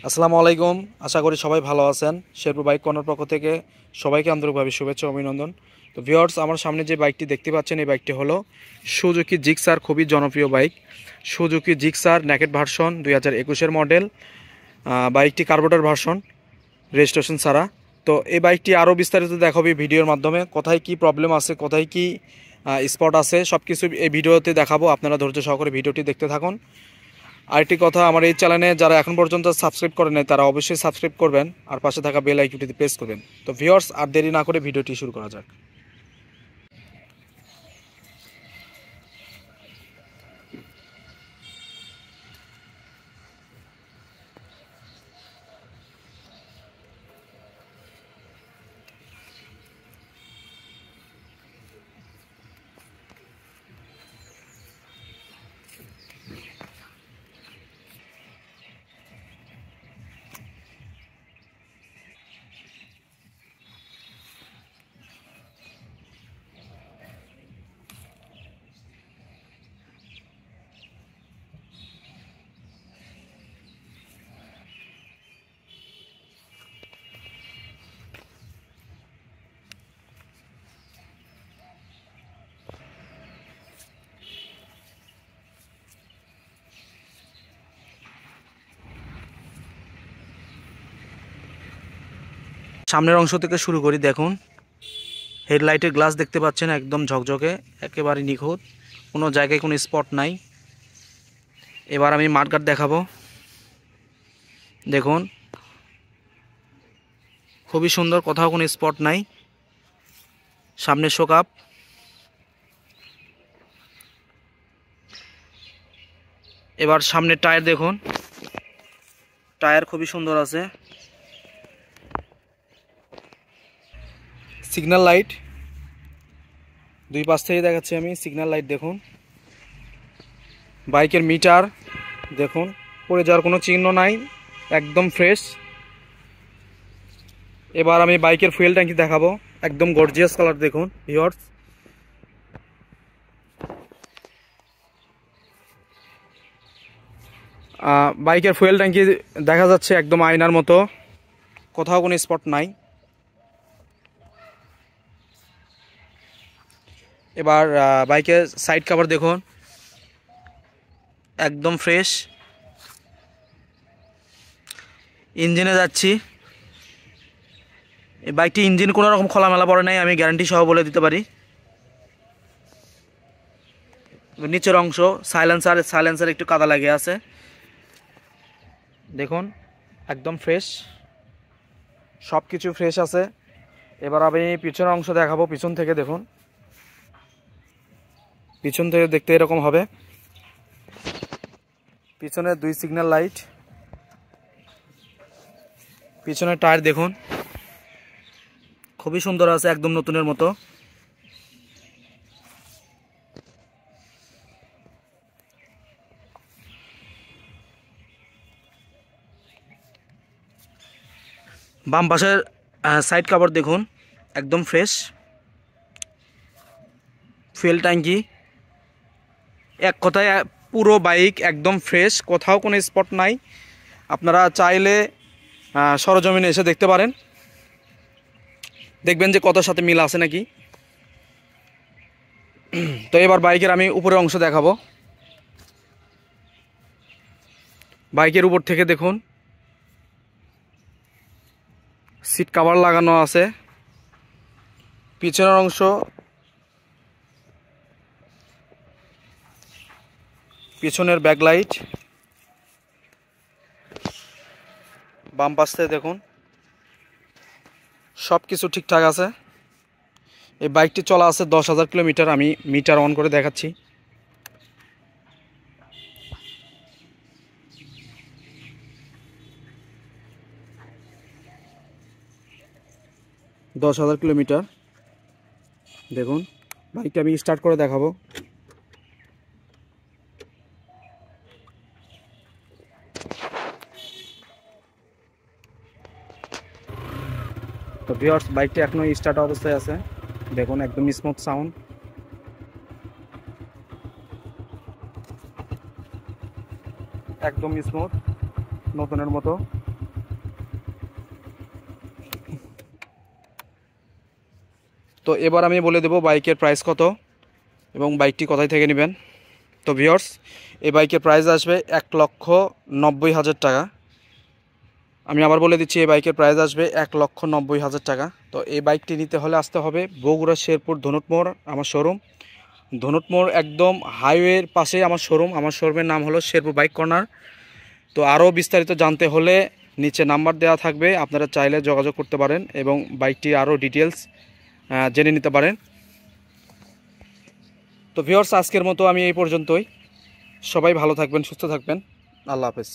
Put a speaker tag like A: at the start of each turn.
A: আসসালামু আলাইকুম। আশা করি সবাই ভালো আছেন। শেরপুর বাইক কর্নার পক্ষ থেকে সবাইকে আন্তরিকভাবে শুভেচ্ছা ও অভিনন্দন। তো ভিউয়ার্স, আমার সামনে যে বাইকটি দেখতে পাচ্ছেন এই বাইকটি হলো সুজুকি জিক্সার, খুবই জনপ্রিয় bike. Suzuki Gixxer naked version 2021-এর মডেল। বাইকটি কার্বোরেটর ভার্সন, রেজিস্ট্রেশন ছাড়া। তো এই বাইকটি আরও বিস্তারিত দেখাবো ভিডিওর মাধ্যমে। কোথায় কি প্রবলেম আছে, কোথায় কি স্পট আছে, সব কিছু এই ভিডিওতে দেখাবো। আপনারা ধৈর্য সহকারে ভিডিওটি দেখতে থাকুন। আরেকটি কথা, আমার এই চ্যানেলে যারা এখন পর্যন্ত সাবস্ক্রাইব করেন নাই তারা অবশ্যই সাবস্ক্রাইব করবেন আর পাশে থাকা বেল আইকনটিতে প্রেস করবেন। তো ভিউয়ার্স, আর দেরি না করে ভিডিওটি শুরু করা যাক। সামনের অংশ থেকে শুরু করি। দেখুন, হেডলাইটের গ্লাস দেখতে পাচ্ছেন, একদম ঝকঝকে, একেবারে নিখুঁত, কোনো জায়গায় কোনো স্পট নাই। এবার আমি মাঠগার্ড দেখাবো। দেখুন, খুবই সুন্দর, কোথাও কোনো স্পট নাই। সামনে শোকআপ। এবার সামনের টায়ার দেখুন, টায়ার খুবই সুন্দর আছে। সিগন্যাল লাইট দুই পাশ থেকে দেখাচ্ছি আমি। সিগন্যাল লাইট দেখুন। বাইকের মিটার দেখুন, পড়ে যাওয়ার কোনো চিহ্ন নাই, একদম ফ্রেশ। এবার আমি বাইকের ফুয়েল ট্যাঙ্কি দেখাবো, একদম গর্জিয়াস কালার দেখুন ভিউয়ার্স। বাইকের ফুয়েল ট্যাঙ্কি দেখা যাচ্ছে একদম আয়নার মতো, কোথাও কোনো স্পট নাই। এবার বাইকের সাইড কভার দেখুন, একদম ফ্রেশ। ইঞ্জিনে যাচ্ছি। এই বাইকটি ইঞ্জিন কোনো রকম খোলামেলা পড়ে নাই, আমি গ্যারান্টি সহ বলে দিতে পারি। নিচের অংশ সাইলেন্সার একটু কাদা লাগে আছে, দেখুন একদম ফ্রেশ, সব কিছু ফ্রেশ আছে। এবার আমি পিছনের অংশ দেখাবো। পিছন থেকে দেখুন, পিছন থেকে দেখতে এরকম হবে। পিছনে দুই সিগন্যাল লাইট। পিছনের টায়ার দেখুন, খুবই সুন্দর আছে, একদম নতুনের মতো। বাম পাশের সাইড কভার দেখুন, একদম ফ্রেশ। ফুয়েল ট্যাঙ্কি, এক কথায় পুরো বাইক একদম ফ্রেশ, কোথাও কোনো স্পট নাই। আপনারা চাইলে সরজমিনে এসে দেখতে পারেন, দেখবেন যে কতর সাথে মিল আছে নাকি। তো এবার বাইকের আমি উপরের অংশ দেখাবো। বাইকের উপর থেকে দেখুন, সিট কভার লাগানো আছে। পিছনের অংশ, পিছনের ব্যাকলাইট। বাম পাশ থেকে দেখুন, সব কিছু ঠিকঠাক আছে। এই বাইকটি চলা আছে 10,000 কিলোমিটার। আমি মিটার অন করে দেখাচ্ছি। 10,000 কিলোমিটার। দেখুন, বাইকটা আমি স্টার্ট করে দেখাবো। তো ভিউয়ার্স, বাইকটি এখনো স্টার্ট অবস্থায় আছে। দেখুন, একদম স্মুথ সাউন্ড, একদম স্মুথ, নতুনের মতো। তো এবার আমি বলে দেব বাইকের প্রাইস কত এবং বাইকটি কোথায় থেকে নেবেন। তো ভিউয়ার্স, এই বাইকের প্রাইস আসবে 1,90,000 টাকা। আমি আবার বলে দিচ্ছি, এই বাইকের প্রাইস আসবে 1,90,000 টাকা। তো এই বাইকটি নিতে হলে আসতে হবে বগুড়া শেরপুর ধনুট মোড় আমার শোরুম। ধনুট মোড় একদম হাইওয়ের পাশে আমার শোরুম। আমার শোরুমের নাম হলো শেরপুর বাইক কর্নার। তো আরও বিস্তারিত জানতে হলে নিচে নাম্বার দেওয়া থাকবে, আপনারা চাইলে যোগাযোগ করতে পারেন এবং বাইকটি আরও ডিটেলস জেনে নিতে পারেন। তো ভিউয়ার্স, আজকের মতো আমি এই পর্যন্তই। সবাই ভালো থাকবেন, সুস্থ থাকবেন। আল্লাহ হাফেজ।